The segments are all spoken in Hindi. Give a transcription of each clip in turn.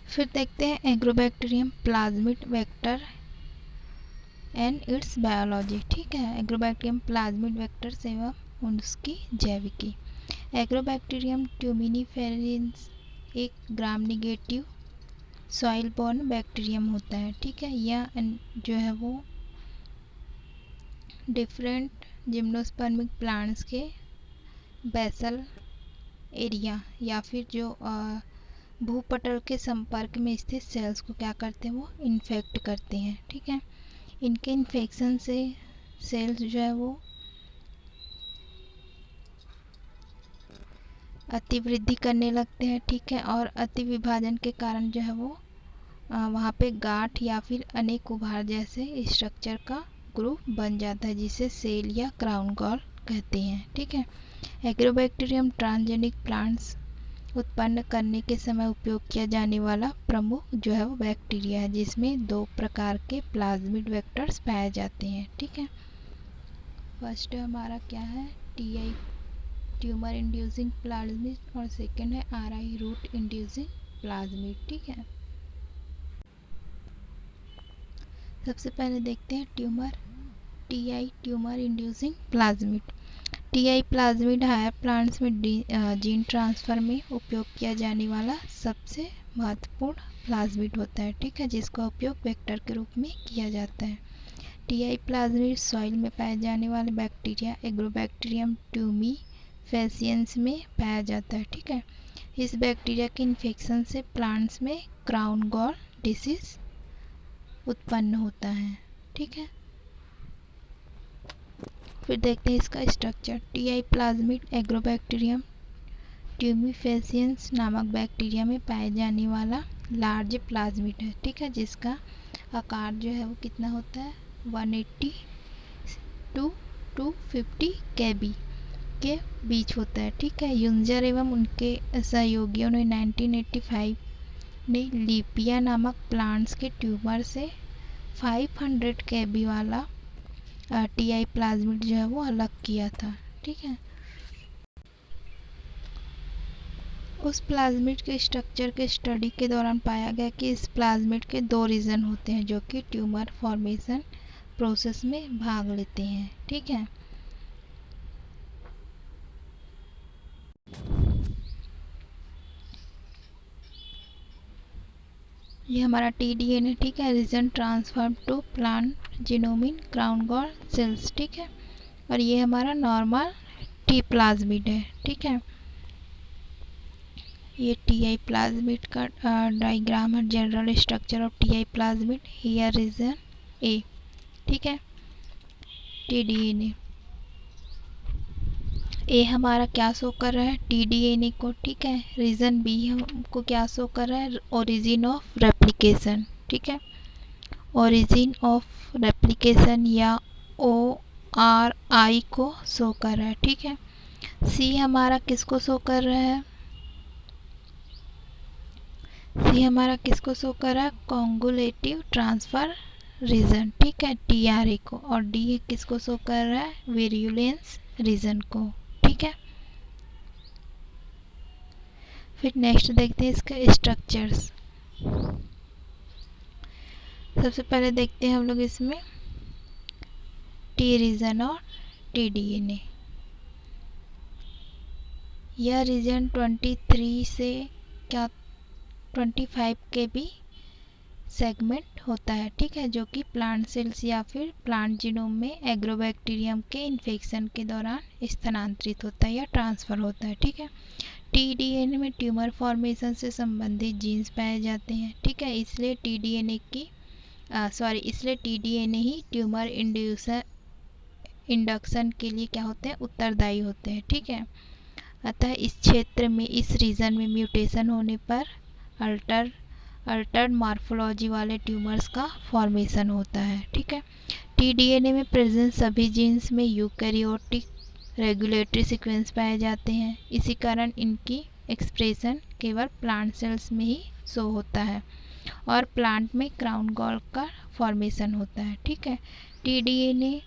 फिर देखते हैं agrobacterium plasmid vector and it's biology. ठीक है, एग्रोबैक्टीरियम प्लाज्मिड वेक्टर्स एवं उसकी जैविकी। एग्रोबैक्टीरियम ट्यूमिनिफेरेंस एक gram negative soil born bacterium होता है। ठीक है, यह जो है वो डिफरेंट जिम्नोस्पर्मिक प्लांट्स के बेसल एरिया या फिर जो भूपटल के संपर्क में स्थित सेल्स को क्या करते हैं, वो इन्फेक्ट करते हैं। ठीक है, इनके इन्फेक्शन से सेल्स जो है वो अति वृद्धि करने लगते हैं। ठीक है, और अति विभाजन के कारण जो है वो वहाँ पे गांठ या फिर अनेक उभार जैसे स्ट्रक्चर का ग्रुप बन जाता है, जिसे सेल या क्राउन गॉल कहते हैं। ठीक है, एग्रोबैक्टीरियम ट्रांसजेनिक प्लांट्स उत्पन्न करने के समय उपयोग किया जाने वाला प्रमुख जो है वो बैक्टीरिया है, जिसमें 2 प्रकार के प्लाज्मिड वेक्टर्स पाए जाते हैं। ठीक है, फर्स्ट हमारा क्या है, टीआई ट्यूमर इंड्यूसिंग प्लाज्मिड और सेकंड है आरआई रूट इंड्यूसिंग प्लाज्मिड। ठीक है, सबसे पहले देखते हैं Ti tumour inducing plasmid. Ti plasmid higher plants में जीन ट्रांसफ़र में उपयोग किया जाने वाला सबसे महत्वपूर्ण प्लाज्मिड होता है। ठीक है, जिसका उपयोग वेक्टर के रूप में किया जाता है। टीआई प्लाज्मिड सॉइल में पाए जाने वाले बैक्टीरिया एग्रोबैक्टीरियम ट्यूमिफेसिएंस में पाया जाता है। ठीक है, इस बैक्टीरिया के इन्फेक्शन से प्लांट्स में क्राउन गॉल डिसीज उत्पन्न होता है। ठीक है, फिर देखते हैं इसका स्ट्रक्चर। टीआई प्लाज्मिड एग्रोबैक्टीरियम ट्यूमिफेसिएंस नामक बैक्टीरिया में पाए जाने वाला लार्ज प्लाज्मिड है। ठीक है, जिसका आकार जो है वो कितना होता है, 180 to 250 kb के बीच होता है। ठीक है, यूंजर एवं उनके सहयोगियों ने 1985 ने लीपिया नामक प्लांट्स के ट्यूमर से 500 kb वाला टीआई प्लाज्मिड जो है वो अलग किया था। ठीक है, उस प्लाज्मिड के स्ट्रक्चर के स्टडी के दौरान पाया गया कि इस प्लाज्मिड के 2 रीजन होते हैं जो कि ट्यूमर फॉर्मेशन प्रोसेस में भाग लेते हैं। ठीक है, ये हमारा टीडीएनए। ठीक है, region transfer to plant genome in crown gall cells. ठीक है, और ये हमारा नॉर्मल टी प्लाज्मिड है। ठीक है, ये टीआई प्लाज्मिड का डायग्राम है, general structure of TI plasmid. Here region A. ठीक है, टीडीएनए ए हमारा क्या शो कर रहा है, टीडीएनए को। ठीक है, रीजन बी हमको क्या शो कर रहा है, ओरिजिन ऑफ रेप्लिकेशन। ठीक है, ओरिजिन ऑफ रेप्लिकेशन या ORI को शो कर रहा है। ठीक है, सी हमारा किसको शो कर रहा है, सी हमारा किसको शो कर रहा है, कॉन्गुलेटिव ट्रांसफर रीजन। ठीक है, TRA को। और डी किसको शो कर रहा है, विरुलेंस रीजन को। ठीक है, फिर नेक्स्ट देखते हैं इसके स्ट्रक्चर्स। सबसे पहले देखते हैं हम लोग इसमें टी रीजन और टीडीएनए। यह रीजन 23 से क्या 25 के भी सेगमेंट होता है। ठीक है, जो कि प्लांट सेल्स या फिर प्लांट जीनोम में एग्रोबैक्टीरियम के इन्फेक्शन के दौरान स्थानांतरित होता है या ट्रांसफ़र होता है। ठीक है, टीडीएनए में ट्यूमर फॉर्मेशन से संबंधित जीन्स पाए जाते हैं। ठीक है, इसलिए इसलिए टीडीएनए ही ट्यूमर इंडक्शन के लिए क्या होते हैं, उत्तरदायी होते हैं। ठीक है, अतः इस क्षेत्र में इस रीजन में म्यूटेशन होने पर अल्टर्ड मॉर्फोलॉजी वाले ट्यूमर्स का फॉर्मेशन होता है। ठीक है, टीडीएनए में प्रेजेंट सभी जीन्स में यूकैरियोटिक रेगुलेटरी सीक्वेंस पाए जाते हैं। इसी कारण इनकी एक्सप्रेशन केवल प्लांट सेल्स में ही शो होता है और प्लांट में क्राउन गॉल का फॉर्मेशन होता है। ठीक है, टीडीएनए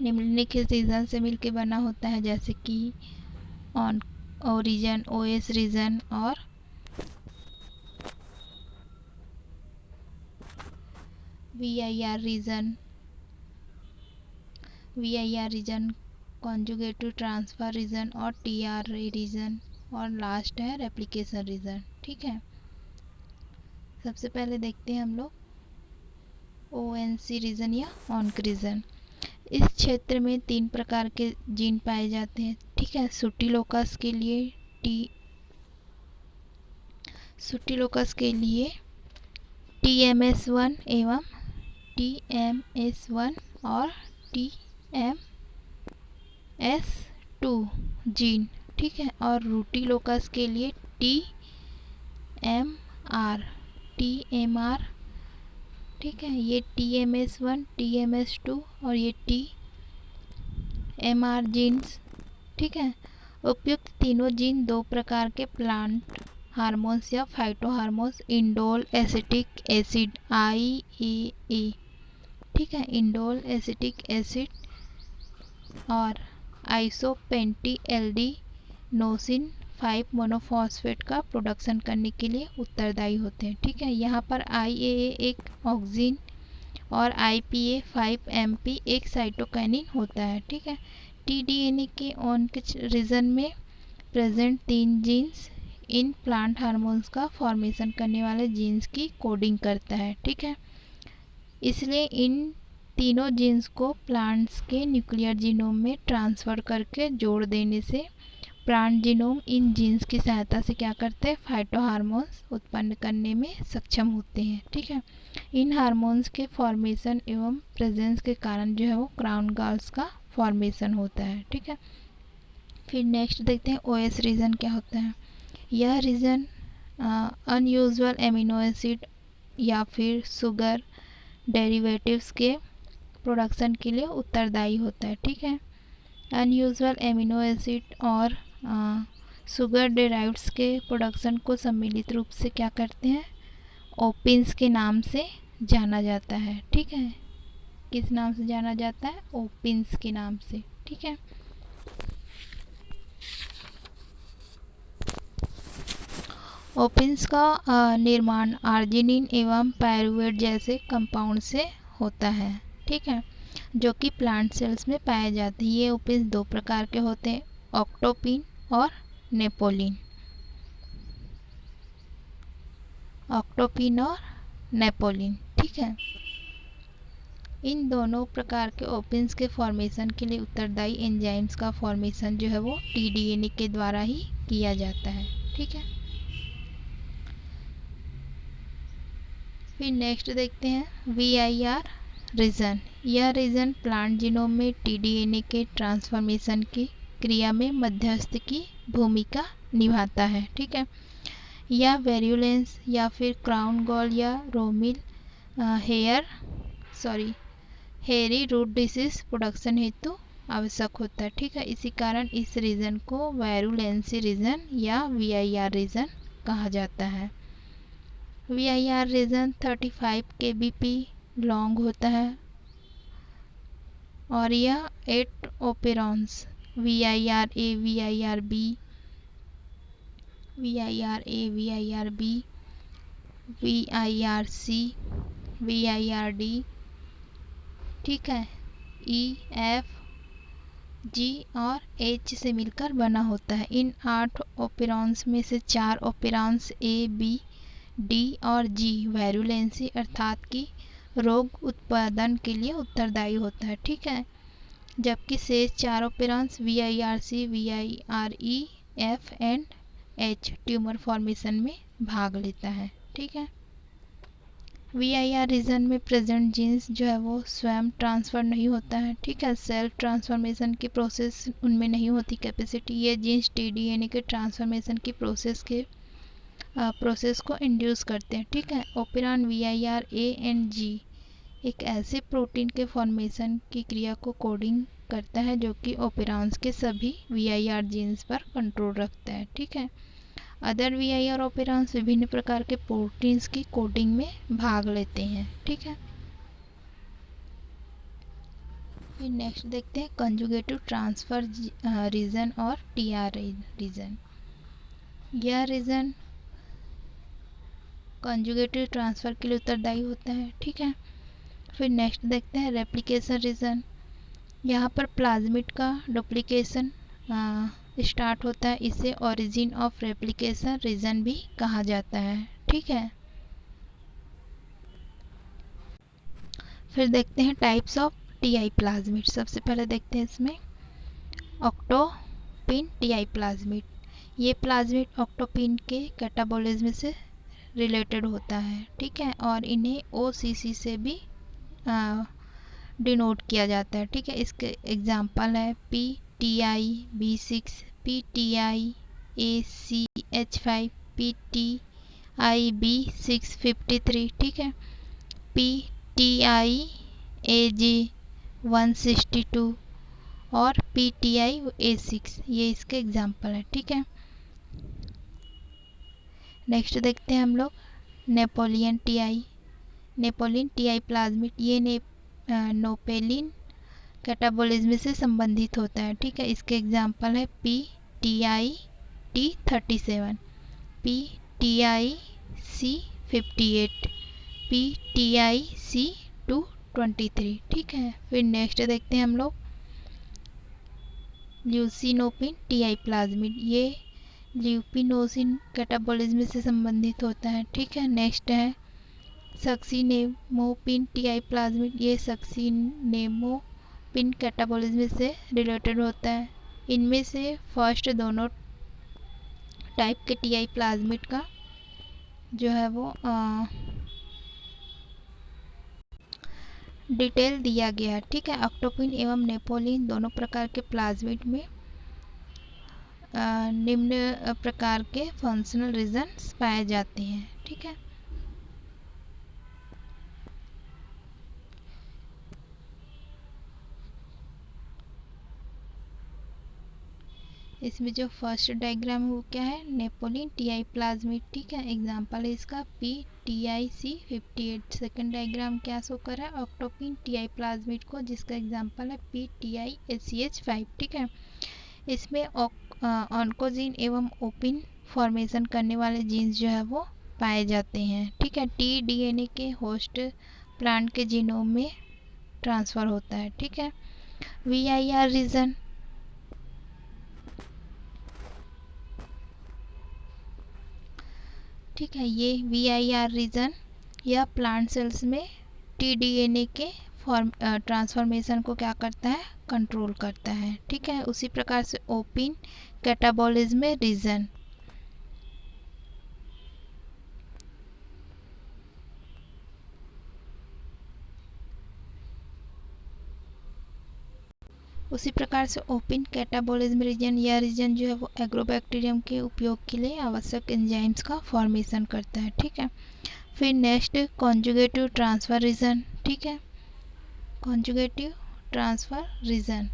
निम्नलिखित रीजन से मिलकर बना होता है, जैसे कि ओरिजिन, OS रीजन और VIR region, VIR region, conjugative transfer region और TRA रीजन, और लास्ट है रेप्लिकेशन रीजन। ठीक है, सबसे पहले देखते हैं हम लोग ONC रीजन या ONC रीजन। इस क्षेत्र में 3 प्रकार के जीन पाए जाते हैं। ठीक है, सुटिलोकस के लिए TMS1 एवं TMS1 और TMS2 जीन। ठीक है, और रूटिलोकस के लिए TMR। ठीक है, ये TMS1, TMS2 और ये TMR जीन्स। ठीक है, उपयुक्त तीनों जीन 2 प्रकार के प्लांट हार्मोन्स या phyto hormones indole acetic acid IAA, ठीक है, इंडोल एसिटिक एसिड और आइसोपेंटी एल्डिनोसिन 5 मोनोफॉस्फेट का प्रोडक्शन करने के लिए उत्तरदायी होते हैं। ठीक है, यहाँ पर IAA एक ऑक्सिन और IPA 5MP एक साइटोकाइनिन होता है। ठीक है, TDNA के ONC रीजन में प्रेजेंट 3 जीन्स इन प्लांट हार्मोन्स का फॉर्मेशन करने वाले जीन्स की कोडिंग करता है। ठीक है, इसलिए इन तीनों जीन्स को प्लांट्स के न्यूक्लियर जीनोम में ट्रांसफ़र करके जोड़ देने से प्लांट जीनोम इन जीन्स की सहायता से क्या करते हैं, फाइटो हार्मोन्स उत्पन्न करने में सक्षम होते हैं। ठीक है, इन हार्मोन्स के फॉर्मेशन एवं प्रेजेंस के कारण जो है वो क्राउन गॉल्स का फॉर्मेशन होता है। ठीक है, फिर नेक्स्ट देखते हैं OS रीजन क्या होता है। यह रीजन अनयूजुअल एमिनो एसिड या फिर शुगर डेरिवेटिव्स के प्रोडक्शन के लिए उत्तरदायी होता है। ठीक है, अनयूजुअल एमिनो एसिड और शुगर डेराइव्ड्स के प्रोडक्शन को सम्मिलित रूप से क्या करते हैं, ओपिन्स के नाम से जाना जाता है। ठीक है, किस नाम से जाना जाता है, ओपिन्स के नाम से। ठीक है, ओपिन्स का निर्माण आर्जिनिन एवं पायरुवेट जैसे कंपाउंड से होता है। ठीक है, जो कि प्लांट सेल्स में पाए जाते हैं। ये ओपिन्स 2 प्रकार के होते हैं, ऑक्टोपिन और नेपोलिन। ऑक्टोपिन और नेपोलिन। ठीक है, इन दोनों प्रकार के ओपिन्स के फॉर्मेशन के लिए उत्तरदायी एंजाइम्स का फॉर्मेशन जो है वो TDNA के द्वारा ही किया जाता है। ठीक है, फिर नेक्स्ट देखते हैं VIR रीजन। यह रीजन प्लांट जीनोम में TDNA के ट्रांसफॉर्मेशन की क्रिया में मध्यस्थ की भूमिका निभाता है। ठीक है, यह वेरुलेंस या फिर क्राउन गॉल या रोमिल हेयरी रूट डिसीज प्रोडक्शन हेतु आवश्यक होता है। ठीक है, इसी कारण इस रीजन को वेरुलेंसी रीजन या VIR रीजन कहा जाता है। VIR रीजन 35 kbp लॉन्ग होता है और यह 8 ओपेरॉन्स VIRA, VIRB, VIRC, VIRD, ठीक है, EF, G और H से मिलकर बना होता है। इन 8 ओपेरॉन्स में से 4 ओपेरॉन्स A, B, D और G वैरुलेंसी अर्थात कि रोग उत्पादन के लिए उत्तरदायी होता है। ठीक है, जबकि शेष 4 ओपेरॉन्स VIRC, VIRE, F and H tumour formation में भाग लेता है। ठीक है, VIR रीजन में प्रेजेंट जीन्स जो है वो स्वयं ट्रांसफ़र नहीं होता है। ठीक है, सेल्फ ट्रांसफॉर्मेशन की प्रोसेस उनमें नहीं होती कैपेसिटी। ये जीन्स TDNA के ट्रांसफॉर्मेशन की प्रोसेस को इंड्यूस करते हैं। ठीक है, ओपेरॉन VIRA एंड G एक ऐसे प्रोटीन के फॉर्मेशन की क्रिया को कोडिंग करता है जो कि ओपेरॉन्स के सभी VIR जीन्स पर कंट्रोल रखता है। ठीक है, अदर VIR ओपेरॉन्स विभिन्न प्रकार के प्रोटीन्स की कोडिंग में भाग लेते हैं। ठीक है, फिर नेक्स्ट देखते हैं कंजुगेटिव ट्रांसफ़र रीजन और TRA रीजन। यह रीजन कंजुगेटिव ट्रांसफ़र के लिए उत्तरदायी होता है। ठीक है, फिर नेक्स्ट देखते हैं रेप्लिकेशन रीजन। यहाँ पर प्लाज्मिड का डुप्लीकेशन स्टार्ट होता है, इसे ओरिजिन ऑफ रेप्लिकेशन रीजन भी कहा जाता है। ठीक है, फिर देखते हैं टाइप्स ऑफ टीआई प्लाज्मिड। सबसे पहले देखते हैं इसमें ऑक्टोपिन टीआई प्लाज्मिड। ये प्लाज्मिड ऑक्टोपिन के कैटाबॉलिज्म से रिलेटेड होता है। ठीक है, और इन्हें ओसीसी से भी डिनोट किया जाता है। ठीक है, इसके एग्जांपल है PTI-B6, PTI-ACH5, PTI-B653। ठीक है, PTI-AG162 और PTI-A6, ये इसके एग्जांपल है। ठीक है, नेक्स्ट देखते हैं हम लोग Napoleon TI. Napoleon TI plasmid, ये नोपेलिन कैटाबॉलिज्म से संबंधित होता है। ठीक है, इसके एग्जांपल है PTI-T37, PTI-C58, PTI-C223। ठीक है, फिर नेक्स्ट देखते हैं हम लोग ल्यूसिनोपिन टीआई प्लाज्मिड। ये ल्यूपिनोसिन कैटाबॉलिज्म से संबंधित होता है। ठीक है, नेक्स्ट है सक्सिनेमोपिन टीआई प्लाज्मिड। ये सक्सिनेमोपिन कैटाबॉलिज्म से रिलेटेड होता है। इनमें से फर्स्ट दोनों टाइप के टीआई प्लाज्मिड का जो है वो डिटेल दिया गया है। ठीक है, ऑक्टोपिन एवं नेपोलिन दोनों प्रकार के प्लाज्मिड में निम्न प्रकार के फंक्शनल रीजन्स पाए जाते हैं। ठीक है, इसमें जो फर्स्ट डायग्राम है वो क्या है, नेपोलिन टीआई प्लाज्मिड। ठीक है, एग्जांपल है इसका PTI-C58। सेकंड डायग्राम क्या शो कर रहा है, ऑक्टोपिन टीआई प्लाज्मिड को, जिसका एग्जांपल है PTI-ACH5। ठीक है, इसमें ऑन्कोजीन एवं ओपिन फॉर्मेशन करने वाले जीन्स जो है वो पाए जाते हैं। ठीक है, tDNA के होस्ट प्लांट के जीनोम में ट्रांसफ़र होता है। ठीक है, VIR रीजन, ठीक है, ये VIR रीजन या प्लांट सेल्स में tDNA के ट्रांसफॉर्मेशन को क्या करता है, कंट्रोल करता है। ठीक है, उसी प्रकार से ओपिन कैटाबॉलिज्म रीजन, उसी प्रकार से ओपिन कैटाबॉलिज्म रीजन, यह रीजन जो है वो एग्रोबैक्टीरियम के उपयोग के लिए आवश्यक एंजाइम्स का फॉर्मेशन करता है। ठीक है, फिर नेक्स्ट कॉन्जुगेटिव ट्रांसफ़र रीजन। ठीक है, कॉन्जुगेटिव ट्रांसफ़र रीजन,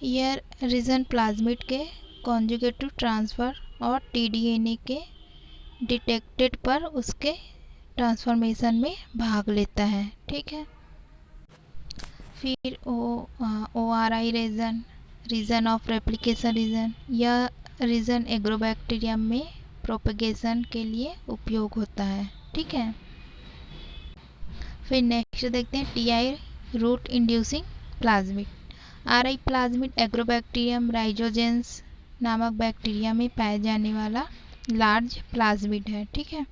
यह रीजन प्लाज्मिड के कॉन्जुगेटिव ट्रांसफ़र और tDNA के डिटेक्टेड पर उसके ट्रांसफॉर्मेशन में भाग लेता है। ठीक है, फिर ORI region, region of replication region, यह रीजन एग्रोबैक्टीरियम में प्रोपेगेशन के लिए उपयोग होता है। ठीक है, फिर नेक्स्ट देखते हैं TI root inducing plasmid. RI plasmid Agrobacterium rhizogenes नामक बैक्टीरिया में पाया जाने वाला लार्ज प्लाज्मिड है। ठीक है,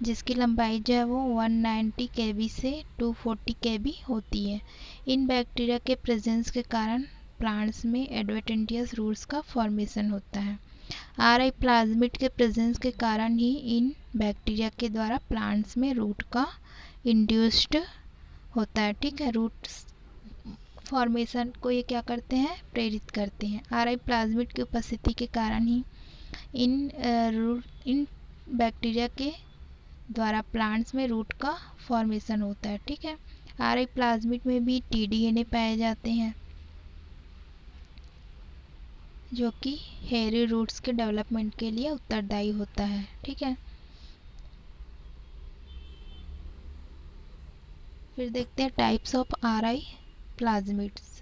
जिसकी लंबाई जो है वो 190 kb से 240 kb होती है। इन बैक्टीरिया के प्रेजेंस के कारण प्लांट्स में एडवेंटिशियस रूट्स का फॉर्मेशन होता है। RI प्लाज्मिड के प्रेजेंस के कारण ही इन बैक्टीरिया के द्वारा प्लांट्स में रूट का इंड्यूस्ड होता है। ठीक है, रूट फॉर्मेशन को ये क्या करते हैं, प्रेरित करते हैं। RI प्लाज्मिड की उपस्थिति के कारण ही इन बैक्टीरिया के द्वारा प्लांट्स में रूट का फॉर्मेशन होता है। ठीक है, RI प्लाज्मिड में भी tDNA पाए जाते हैं जो कि हेयरी रूट्स के डेवलपमेंट के लिए उत्तरदायी होता है। ठीक है, फिर देखते हैं टाइप्स ऑफ RI प्लाज्मिड्स।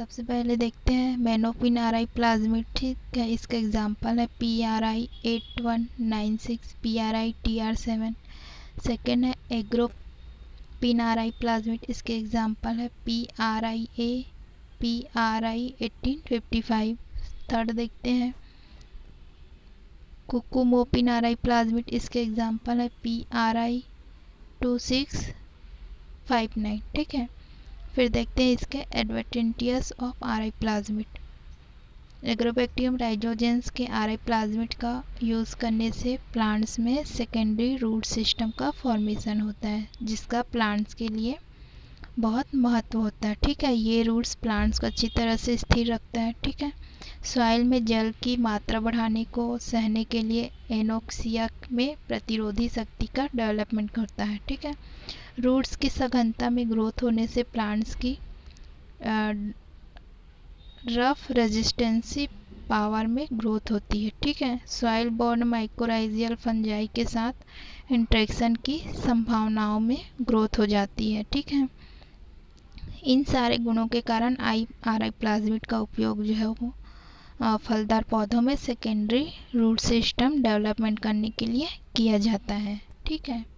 सबसे पहले देखते हैं मेनोपिन आरआई प्लाज्मिड, ठीक है। इसका एग्जांपल है PRI 8196, PRI TR7। सेकेंड है एग्रोपिन आरआई प्लाज्मिड, इसके एग्जांपल है PRIA, PRI 1855। थर्ड देखते हैं कुकुमोपिन आरआई प्लाज्मिड, इसके एग्जांपल है PRI 2659, ठीक है। फिर देखते हैं इसके advantages of RI plasmid. Agrobacterium rhizogenes के आरआई प्लाज्मिड का यूज़ करने से प्लांट्स में सेकेंडरी रूट सिस्टम का फॉर्मेशन होता है, जिसका प्लांट्स के लिए बहुत महत्व होता है, ठीक है। ये रूट्स प्लांट्स को अच्छी तरह से स्थिर रखता है, ठीक है। सॉइल में जल की मात्रा बढ़ाने को सहने के लिए एनोक्सिया में प्रतिरोधी शक्ति का डेवलपमेंट करता है, ठीक है। रूट्स की सघनता में ग्रोथ होने से प्लांट्स की रफ रेजिस्टेंसी पावर में ग्रोथ होती है, ठीक है। सॉइल बोर्न माइकोराइजियल फंजाई के साथ इंटरेक्शन की संभावनाओं में ग्रोथ हो जाती है, ठीक है। इन सारे गुणों के कारण आरआई प्लाज्मिड का उपयोग जो है वो फलदार पौधों में सेकेंडरी रूट सिस्टम डेवलपमेंट करने के लिए किया जाता है, ठीक है।